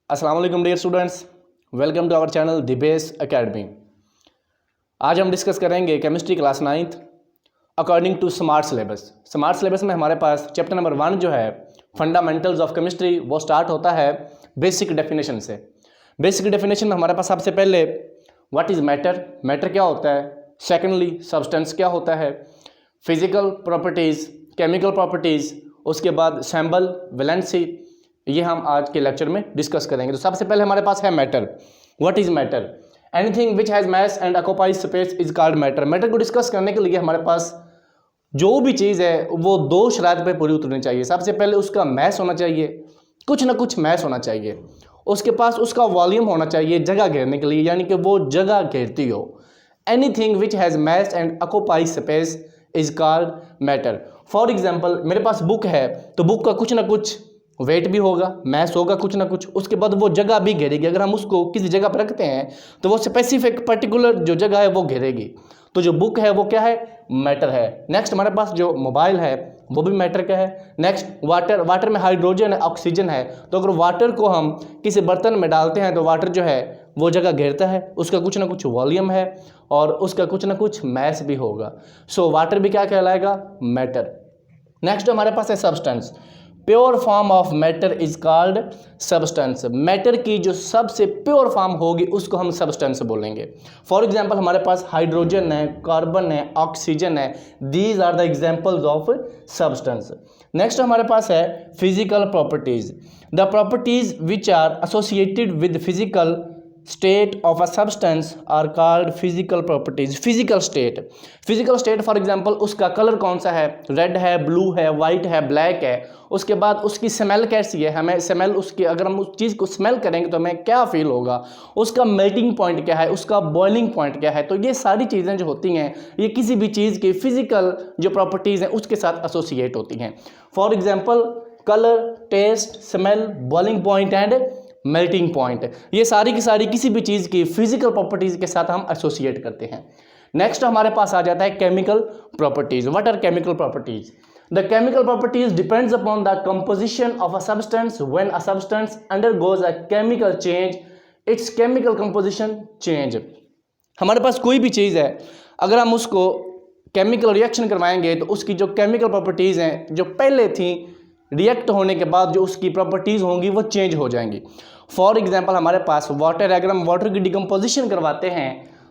अस्सलाम वालेकुम dear students, welcome to our channel the base academy. आज हम डिस्कस करेंगे chemistry class 9th according to smart syllabus. Smart syllabus में हमारे पास चैप्टर नंबर 1 जो है फंडामेंटल्स ऑफ केमिस्ट्री, वो स्टार्ट होता है बेसिक डेफिनेशन से। बेसिक डेफिनेशन में हमारे पास सबसे पहले व्हाट इज़ मैटर, मैटर क्या होता है। सेकेंडली सब्सटेंस क्या होता है, फिजिकल प्रॉपर्टीज़, केमिकल प्रॉपर्टीज़, उसके बाद सैम्बल, वैलेंसी, ये हम आज के लेक्चर में डिस्कस करेंगे। तो सबसे पहले हमारे पास है matter. What is matter? Anything which has mass and occupies space is called matter. Matter को डिस्कस करने के लिए हमारे पास जो भी चीज़ है वो दो शरात पे पूरी उतरनी चाहिए। सबसे पहले उसका मैस होना चाहिए, कुछ ना कुछ मैस होना चाहिए। उसके पास उसका वॉल्यूम होना चाहिए जगह घेरने के लिए, यानी कि वो जगह घेरती हो। Anything which has mass and occupies space is called matter. For example, मेरे पास बुक है तो बुक का कुछ ना कुछ वेट भी होगा, मैस होगा कुछ ना कुछ, उसके बाद वो जगह भी घेरेगी। अगर हम उसको किसी जगह पर रखते हैं तो वो स्पेसिफिक पर्टिकुलर जो जगह है वो घेरेगी। तो जो बुक है वो क्या है, मैटर है। नेक्स्ट हमारे पास जो मोबाइल है वो भी मैटर का है। नेक्स्ट वाटर, वाटर में हाइड्रोजन है, ऑक्सीजन है। तो अगर वाटर को हम किसी बर्तन में डालते हैं तो वाटर जो है वो जगह घेरता है, उसका कुछ ना कुछ वॉल्यूम है और उसका कुछ ना कुछ मैस भी होगा। सो वाटर भी क्या कहलाएगा, मैटर। नेक्स्ट हमारे पास है substance. Pure form of matter is called substance. Matter की जो सबसे प्योर फॉर्म होगी उसको हम सब्सटेंस बोलेंगे। फॉर एग्जांपल, हमारे पास हाइड्रोजन है, कार्बन है, ऑक्सीजन है। These are the examples of substance. Next हमारे पास है physical properties. The properties which are associated with physical state of a substance are called physical properties। Physical state, physical state for example उसका colour कौन सा है, red है, blue है, white है, ब्लैक है। उसके बाद उसकी स्मेल कैसी है, हमें स्मेल उसकी, अगर हम उस चीज़ को स्मेल करेंगे तो हमें क्या फील होगा, उसका मेल्टिंग पॉइंट क्या है, उसका बॉइलिंग पॉइंट क्या है। तो ये सारी चीज़ें जो होती हैं ये किसी भी चीज़ की फिजिकल जो प्रॉपर्टीज़ हैं उसके साथ एसोसिएट होती हैं। For example colour, taste, smell, boiling point and melting point, ये सारी की सारी किसी भी चीज़ की फिजिकल प्रॉपर्टीज़ के साथ हम एसोसिएट करते हैं। नेक्स्ट हमारे पास आ जाता है chemical properties. What are chemical properties? The chemical properties depends upon the composition of a substance. When a substance undergoes a chemical change its chemical composition change. हमारे पास कोई भी चीज़ है, अगर हम उसको केमिकल रिएक्शन करवाएंगे तो उसकी जो केमिकल प्रॉपर्टीज़ हैं जो पहले थी, रिएक्ट होने के बाद जो उसकी प्रॉपर्टीज़ होंगी वो चेंज हो जाएंगी। फॉर एग्जांपल हमारे पास वाटर है, अगर हम वाटर की डिकम्पोजिशन करवाते हैं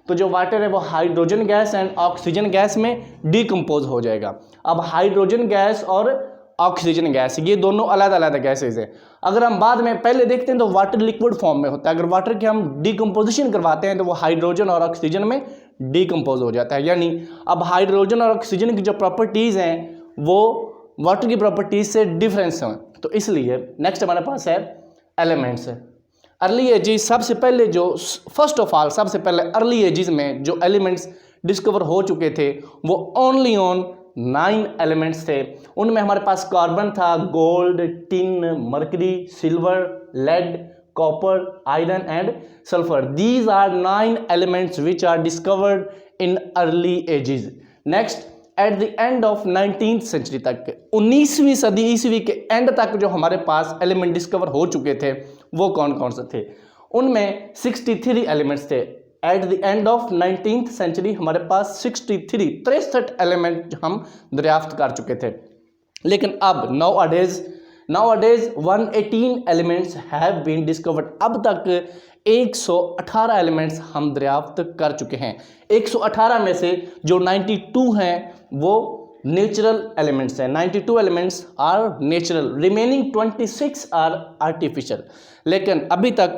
तो जो वाटर है वो hydrogen gas and oxygen gas में डिकम्पोज हो जाएगा। अब हाइड्रोजन गैस और ऑक्सीजन गैस ये दोनों अलग अलग गैसेज हैं। अगर हम बाद में पहले देखते हैं तो वाटर लिक्विड फॉर्म में होता है। अगर वाटर की हम डिकम्पोजिशन करवाते हैं तो वो हाइड्रोजन और ऑक्सीजन में डिकम्पोज हो जाता है। यानी अब हाइड्रोजन और ऑक्सीजन की जो प्रॉपर्टीज़ हैं वो वाटर की प्रॉपर्टीज से डिफरेंस हैं। तो इसलिए नेक्स्ट हमारे पास है एलिमेंट्स। अर्ली एजिज, सबसे पहले जो फर्स्ट ऑफ ऑल सबसे पहले अर्ली एजिज में जो एलिमेंट्स डिस्कवर हो चुके थे वो ओनली ऑन 9 एलिमेंट्स थे। उनमें हमारे पास कार्बन था, gold, tin, mercury, silver, lead, copper, iron and sulphur. These are 9 elements which are discovered in early ages. Next at the end of 19th century तक, 19वीं सदी ईस्वी के एंड तक जो हमारे पास एलिमेंट डिस्कवर हो चुके थे वो कौन कौन से थे? उनमें 63 एलिमेंट्स थे। At the end of 19th century हमारे पास 63 एलिमेंट हम दरियाफ्त कर चुके थे। लेकिन अब नाउ अडेज 118 एलिमेंट्स हैव बीन डिस्कवर्ड। अब तक 118 एलिमेंट्स हम दरियाफ्त कर चुके हैं। 118 में से जो 92 हैं वो नेचुरल एलिमेंट्स हैं। 92 elements are natural, remaining 26 are artificial. लेकिन अभी तक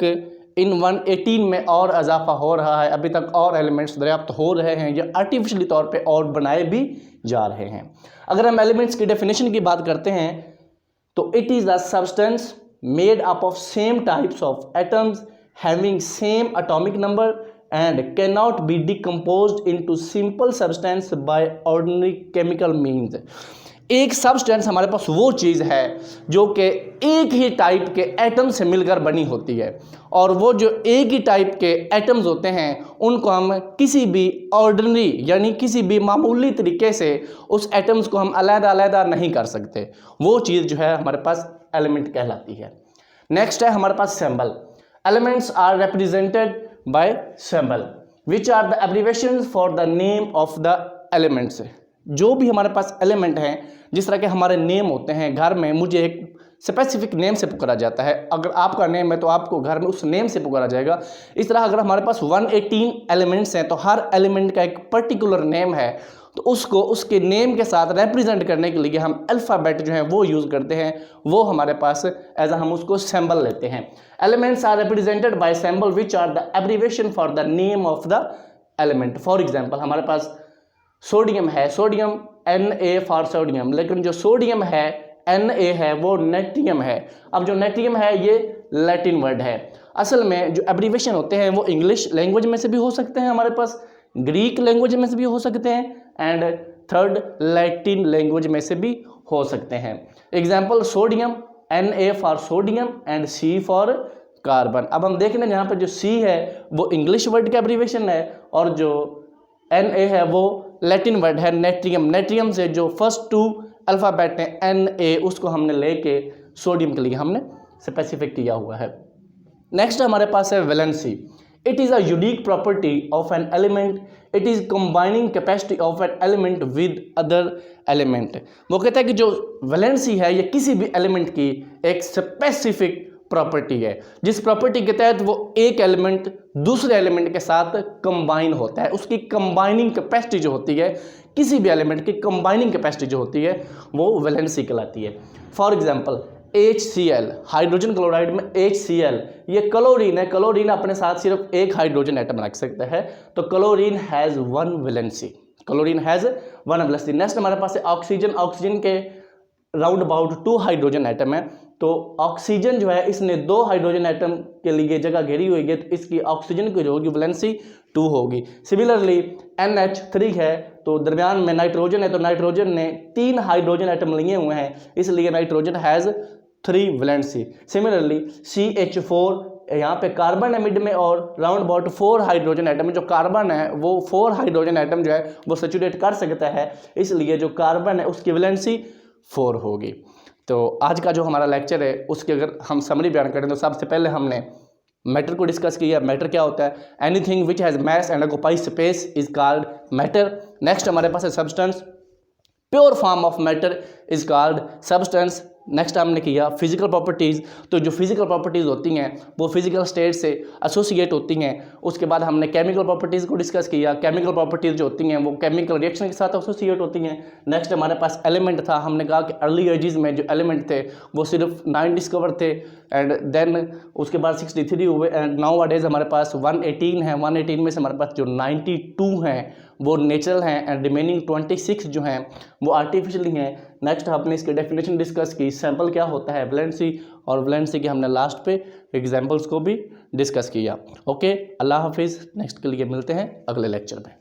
इन 118 में और इजाफा हो रहा है, अभी तक और एलिमेंट्स दरियाफ्त हो रहे हैं या आर्टिफिशियली तौर पे और बनाए भी जा रहे हैं। अगर हम एलिमेंट्स की डेफिनेशन की बात करते हैं तो it is a substance made up of same types of atoms having same atomic number and cannot be decomposed into simple substance by ordinary chemical means। एक सब्सटेंस हमारे पास वो चीज़ है जो कि एक ही टाइप के एटम से मिलकर बनी होती है, और वो जो एक ही टाइप के एटम्स होते हैं उनको हम किसी भी ऑर्डिनरी यानी किसी भी मामूली तरीके से उस एटम्स को हम अलग-अलग नहीं कर सकते। वो चीज़ जो है हमारे पास एलिमेंट कहलाती है। नेक्स्ट है हमारे पास symbol. Elements are represented by symbol which are the abbreviation for the name of the elements. जो भी हमारे पास एलिमेंट हैं, जिस तरह के हमारे नेम होते हैं, घर में मुझे एक स्पेसिफिक नेम से पुकारा जाता है, अगर आपका नेम है तो आपको घर में उस नेम से पुकारा जाएगा। इस तरह अगर हमारे पास 118 एलिमेंट्स हैं तो हर एलिमेंट का एक पर्टिकुलर नेम है, तो उसको उसके नेम के साथ रिप्रेजेंट करने के लिए हम अल्फ़ाबेट जो है वो यूज़ करते हैं, वो हमारे पास एज हम उसको सिंबल लेते हैं। Elements are represented by symbol which are the abbreviation for the name of the element. For example हमारे पास सोडियम है, सोडियम Na फॉर सोडियम, लेकिन जो सोडियम है Na है वो नेट्रियम है। अब जो नेट्रियम है ये लैटिन वर्ड है। असल में जो एब्रीवेशन होते हैं वो इंग्लिश लैंग्वेज में से भी हो सकते हैं, हमारे पास ग्रीक लैंग्वेज में से भी हो सकते हैं, एंड थर्ड लैटिन लैंग्वेज में से भी हो सकते हैं। Example sodium, Na for sodium and C for carbon. अब हम देख लें यहाँ पर जो C है वो इंग्लिश वर्ड का एब्रीवेशन है और जो Na है वो लैटिन वर्ड है नेट्रियम। नेट्रियम से जो फर्स्ट टू अल्फ़ाबेट है Na, उसको हमने लेके सोडियम के लिए हमने स्पेसिफिक किया हुआ है। नेक्स्ट हमारे पास है valency. It is a unique property of an element, it is combining capacity of an element with other element. वो कहता है कि जो वैलेंसी है ये किसी भी एलिमेंट की एक स्पेसिफिक प्रॉपर्टी है, जिस प्रॉपर्टी के तहत वो एक एलिमेंट दूसरे एलिमेंट के साथ कंबाइन होता है। उसकी कंबाइनिंग कैपेसिटी जो होती है, किसी भी एलिमेंट की कंबाइनिंग कैपेसिटी जो होती है वो वैलेंसी कहलाती है। For example HCl, hydrogen chloride में HCl, ये क्लोरीन है। क्लोरीन अपने साथ सिर्फ एक हाइड्रोजन एटम रख सकता है, तो chlorine has one valency, chlorine has one valency. Next हमारे पास है ऑक्सीजन। ऑक्सीजन के राउंड अबाउट 2 हाइड्रोजन एटम है, तो ऑक्सीजन जो है इसने 2 हाइड्रोजन एटम के लिए जगह घेरी हुई है, तो इसकी ऑक्सीजन की जो होगी वैलेंसी 2 होगी। सिमिलरली NH3 है, तो दरमियान में नाइट्रोजन है, तो नाइट्रोजन ने 3 हाइड्रोजन एटम लिए हुए हैं, इसलिए nitrogen has 3 valency. Similarly CH4, यहाँ पे कार्बन है मिड में और राउंड अबाउट 4 हाइड्रोजन एटम, जो कार्बन है वो 4 हाइड्रोजन एटम जो है वो सैचुरेट कर सकता है, इसलिए जो कार्बन है उसकी वैलेंसी 4 होगी। तो आज का जो हमारा लेक्चर है उसके अगर हम समरी बयान करें तो सबसे पहले हमने मैटर को डिस्कस किया। मैटर क्या होता है? Anything which has mass and occupy space is called matter. Next हमारे पास है substance, pure form of matter is called substance. Next हमने किया फिजिकल प्रॉपर्टीज़, तो जो फिजिकल प्रॉपर्टीज़ होती हैं वो फिजिकल स्टेट से एसोसिएट होती हैं। उसके बाद हमने केमिकल प्रॉपर्टीज़ को डिस्कस किया। केमिकल प्रॉपर्टीज़ जो होती हैं वो केमिकल रिएक्शन के साथ एसोसिएट होती हैं। नेक्स्ट हमारे पास एलिमेंट था, हमने कहा कि अर्ली एजेस में जो एलिमेंट थे वो सिर्फ 9 डिस्कवर थे, एंड देन उसके बाद 63 हुए, एंड नाउ अडेज हमारे पास 118 है। 118 में से हमारे पास जो 92 हैं वो नेचुरल हैं, एंड रिमेनिंग 26 जो हैं वो आर्टिफिशियली हैं। नेक्स्ट हमने इसकी डेफिनेशन डिस्कस की, सैंपल क्या होता है, वैलेंसी, और वैलेंसी के हमने लास्ट पे एग्जांपल्स को भी डिस्कस किया। ओके, अल्लाह हाफिज़। नेक्स्ट के लिए मिलते हैं अगले लेक्चर में।